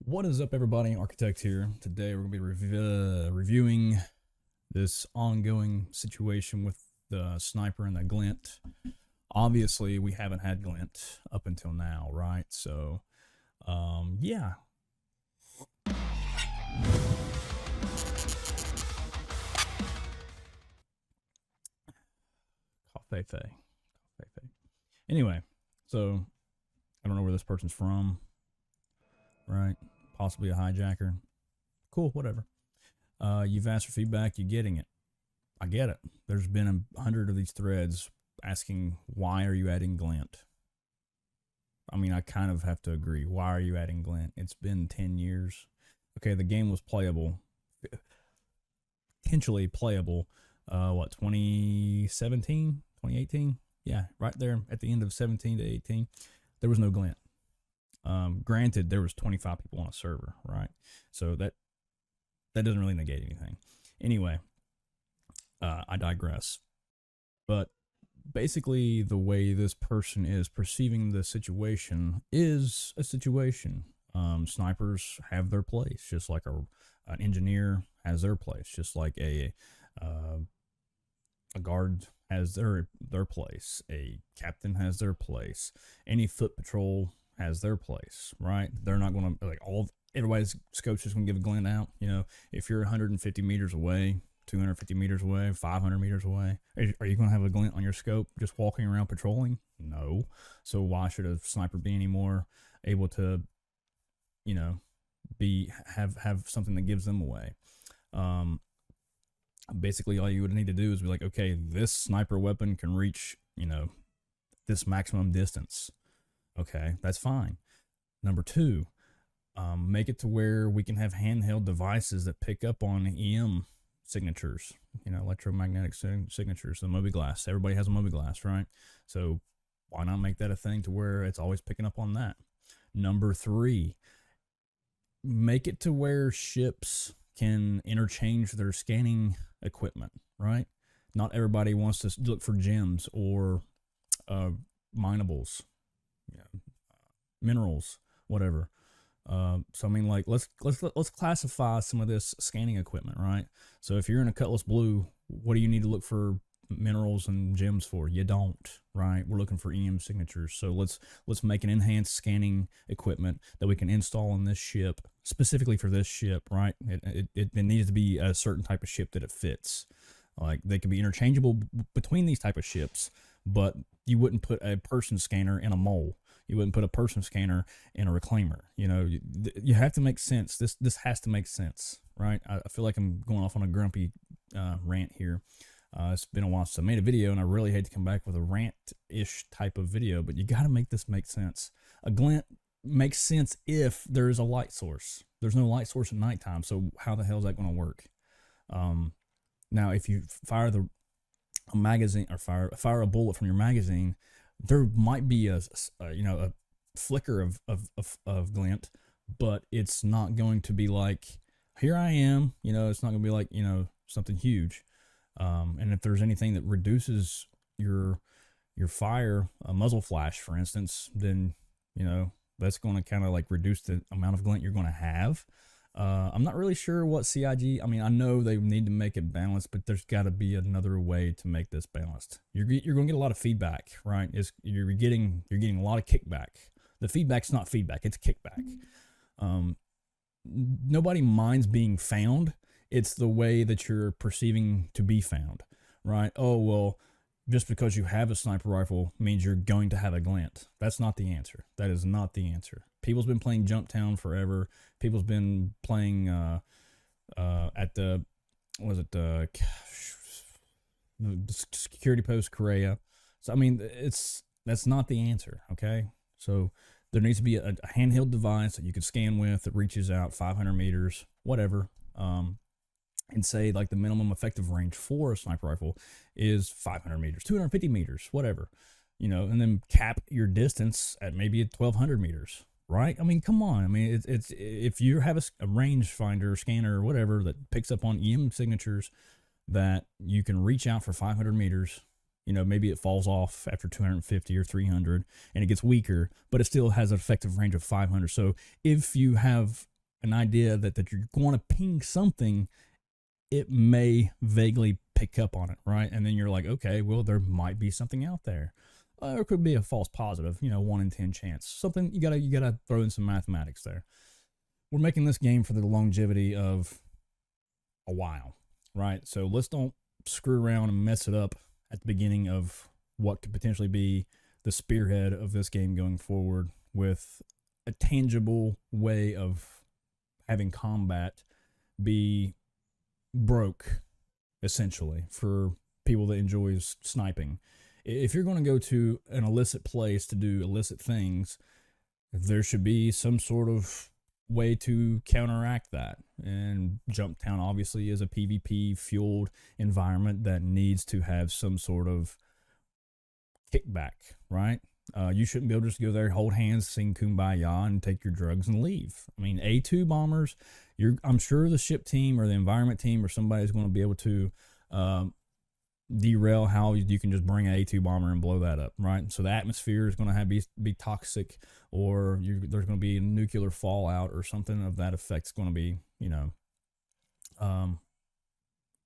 What is up, everybody? Architect here. Today we're going to be reviewing this ongoing situation with the sniper and the glint. Obviously, we haven't had glint up until now, right? So, yeah. Coffee. Anyway, so I don't know where this person's from, right? Possibly a hijacker. Cool, whatever. You've asked for feedback, you're getting it. I get it. There's been 100 of these threads asking, why are you adding glint? I mean, I kind of have to agree. Why are you adding glint? It's been 10 years. Okay, the game was playable, potentially playable, 2017, 2018? Yeah, right there at the end of 17 to 18. There was no glint. Granted, there was 25 people on a server, right? So that doesn't really negate anything. Anyway, I digress. But basically, the way this person is perceiving the situation is a situation. Snipers have their place, just like an engineer has their place, just like a guard has their place, a captain has their place, any foot patrol has their place, right? They're not going to, like, everybody's scopes just going to give a glint out. You know, if you're 150 meters away, 250 meters away, 500 meters away, are you going to have a glint on your scope just walking around patrolling? No. So why should a sniper be any more able to, you know, have something that gives them away? Basically, all you would need to do is be like, okay, this sniper weapon can reach, this maximum distance. Okay, that's fine. Number two, make it to where we can have handheld devices that pick up on EM signatures, electromagnetic signatures, the mobiGlas. Everybody has a mobiGlas, right? So why not make that a thing to where it's always picking up on that? Number three, make it to where ships can interchange their scanning equipment, right? Not everybody wants to look for gems or minables, minerals, whatever. So I mean, like, let's classify some of this scanning equipment, right? So if you're in a Cutlass Blue, what do you need to look for minerals and gems for? You don't, right? We're looking for EM signatures. So let's make an enhanced scanning equipment that we can install in this ship, specifically for this ship, right? It needs to be a certain type of ship that it fits. Like, they can be interchangeable between these type of ships, but you wouldn't put a person scanner in a mole. You wouldn't put a person scanner in a reclaimer. You have to make sense. This has to make sense, right? I feel like I'm going off on a grumpy rant here. It's been a while since I made a video, and I really hate to come back with a rant-ish type of video, but you got to make this make sense. A glint makes sense if there is a light source. There's no light source at nighttime, so how the hell is that going to work? Now, if you fire a magazine or fire a bullet from your magazine, there might be a flicker of glint, but it's not going to be like, here I am. It's not going to be like, something huge. And if there's anything that reduces your fire, a muzzle flash, for instance, then that's going to kind of like reduce the amount of glint you're going to have. I'm not really sure what CIG. I mean, I know they need to make it balanced, but there's got to be another way to make this balanced. You're going to get a lot of feedback, right? You're getting a lot of kickback. The feedback's not feedback; it's kickback. Nobody minds being found. It's the way that you're perceiving to be found, right? Oh, well, just because you have a sniper rifle means you're going to have a glint. That's not the answer. That is not the answer. People's been playing Jumptown forever. People's been playing at the security post Korea. So I mean, that's not the answer. Okay, so there needs to be a handheld device that you could scan with that reaches out 500 meters, whatever. And say, like, the minimum effective range for a sniper rifle is 500 meters, 250 meters, whatever, and then cap your distance at maybe at 1200 meters, right? I mean, come on. I mean, it's if you have a range finder, scanner, or whatever that picks up on EM signatures that you can reach out for 500 meters, maybe it falls off after 250 or 300 and it gets weaker, but it still has an effective range of 500. So if you have an idea that you're going to ping something, it may vaguely pick up on it, right? And then you're like, okay, well, there might be something out there. Or it could be a false positive, 1 in 10 chance. Something you gotta throw in some mathematics there. We're making this game for the longevity of a while, right? So let's don't screw around and mess it up at the beginning of what could potentially be the spearhead of this game going forward, with a tangible way of having combat be broke, essentially, for people that enjoys sniping. If you're going to go to an illicit place to do illicit things, there should be some sort of way to counteract that. And Jumptown obviously is a PvP fueled environment that needs to have some sort of kickback, right? You shouldn't be able to just go there, hold hands, sing Kumbaya, and take your drugs and leave. I mean, A2 bombers, I'm sure the ship team or the environment team or somebody's going to be able to derail how you can just bring an A2 bomber and blow that up, right? So the atmosphere is going to be toxic, or there's going to be a nuclear fallout or something of that effect. It's going to be,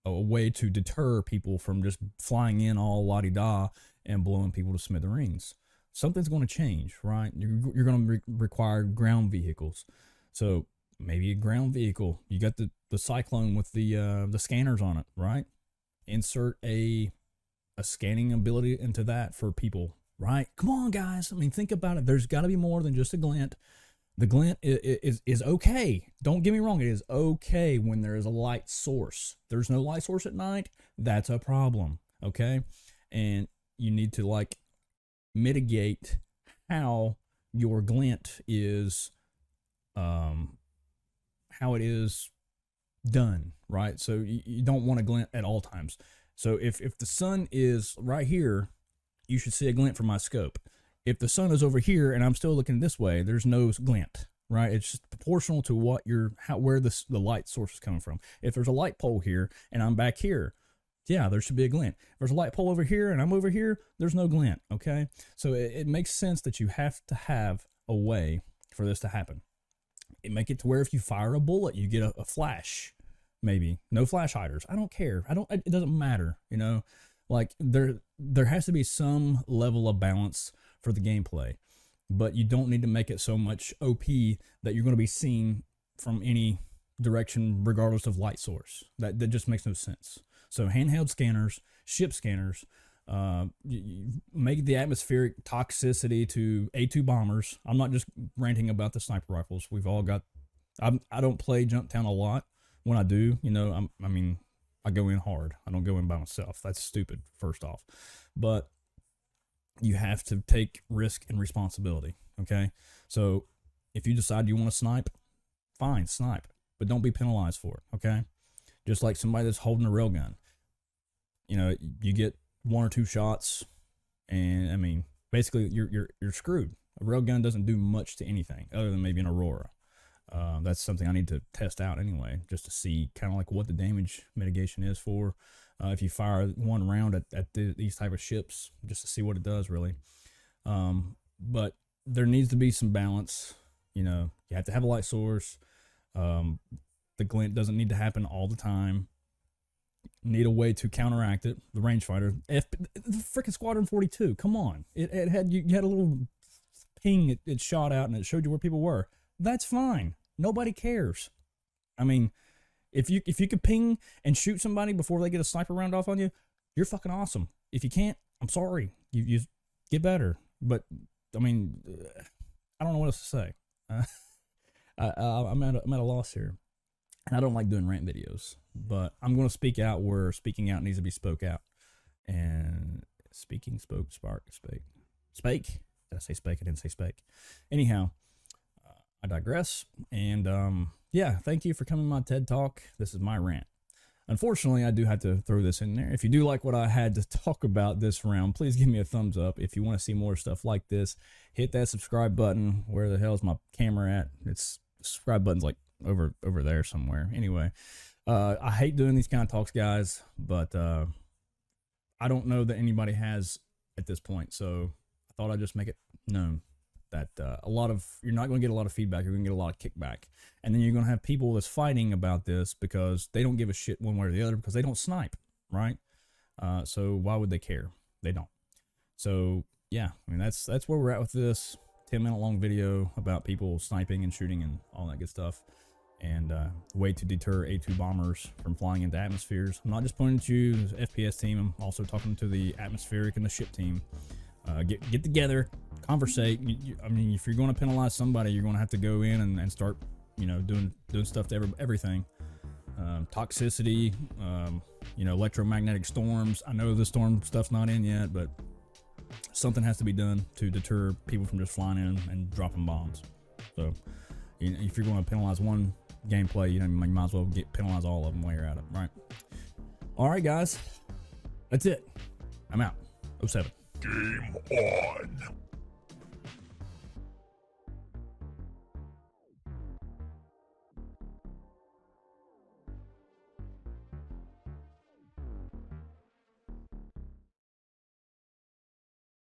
a way to deter people from just flying in all la-di-da and blowing people to smithereens. Something's going to change, right? You're going to require ground vehicles. So maybe a ground vehicle. You got the Cyclone with the scanners on it, right? Insert a scanning ability into that for people, right? Come on, guys. I mean, think about it. There's got to be more than just a glint. The glint is okay. Don't get me wrong. It is okay when there is a light source. There's no light source at night. That's a problem, okay? And you need to mitigate how your glint is, how it is done, right? So you don't want a glint at all times. So if the sun is right here, you should see a glint from my scope. If the sun is over here and I'm still looking this way, there's no glint, right? It's just proportional to what where the light source is coming from. If there's a light pole here and I'm back here, yeah, there should be a glint. If there's a light pole over here and I'm over here, there's no glint, okay? So it makes sense that you have to have a way for this to happen. It make it to where if you fire a bullet, you get a flash, maybe. No flash hiders. I don't care. It doesn't matter, Like there has to be some level of balance for the gameplay, but you don't need to make it so much OP that you're going to be seen from any direction regardless of light source. That just makes no sense. So handheld scanners, ship scanners, make the atmospheric toxicity to A2 bombers. I'm not just ranting about the sniper rifles. We've all got. I don't play Jumptown a lot. When I do, I go in hard. I don't go in by myself. That's stupid, first off. But you have to take risk and responsibility, okay? So if you decide you want to snipe, fine, snipe. But don't be penalized for it, okay? Just like somebody that's holding a railgun. You get 1 or 2 shots, and, basically you're screwed. A railgun doesn't do much to anything other than maybe an Aurora. That's something I need to test out anyway, just to see kind of like what the damage mitigation is for if you fire 1 round at these type of ships, just to see what it does really. But there needs to be some balance. You have to have a light source. The glint doesn't need to happen all the time. Need a way to counteract it. The rangefinder, the freaking Squadron 42. Come on, it had you had a little ping. It shot out and it showed you where people were. That's fine. Nobody cares. If you could ping and shoot somebody before they get a sniper round off on you, you're fucking awesome. If you can't, I'm sorry. You get better. But I don't know what else to say. I'm at a loss here, and I don't like doing rant videos. But I'm going to speak out where speaking out needs to be spoke out. And speaking, spoke, spark, spake. Spake? Did I say spake? I didn't say spake. Anyhow. I digress, and thank you for coming to my TED Talk. This is my rant. Unfortunately, I do have to throw this in there. If you do like what I had to talk about this round, please give me a thumbs up. If you want to see more stuff like this, hit that subscribe button. Where the hell is my camera at? It's subscribe button's like over there somewhere. Anyway, I hate doing these kind of talks, guys, but I don't know that anybody has at this point, so I thought I'd just make it known. that you're not going to get a lot of feedback. You're going to get a lot of kickback, and then you're going to have people that's fighting about this because they don't give a shit one way or the other because they don't snipe, right? So why would they care? They don't. So yeah, I mean that's where we're at with this 10-minute long video about people sniping and shooting and all that good stuff, and way to deter A2 bombers from flying into atmospheres. I'm not just pointing to you, the FPS team. I'm also talking to the atmospheric and the ship team. Get together, conversate. I mean, if you're going to penalize somebody, you're going to have to go in and start, doing stuff to everything. Toxicity, electromagnetic storms. I know the storm stuff's not in yet, but something has to be done to deter people from just flying in and dropping bombs. So, if you're going to penalize one gameplay, you might as well penalize all of them while you're at it, right? All right, guys, that's it. I'm out. 07. Game on.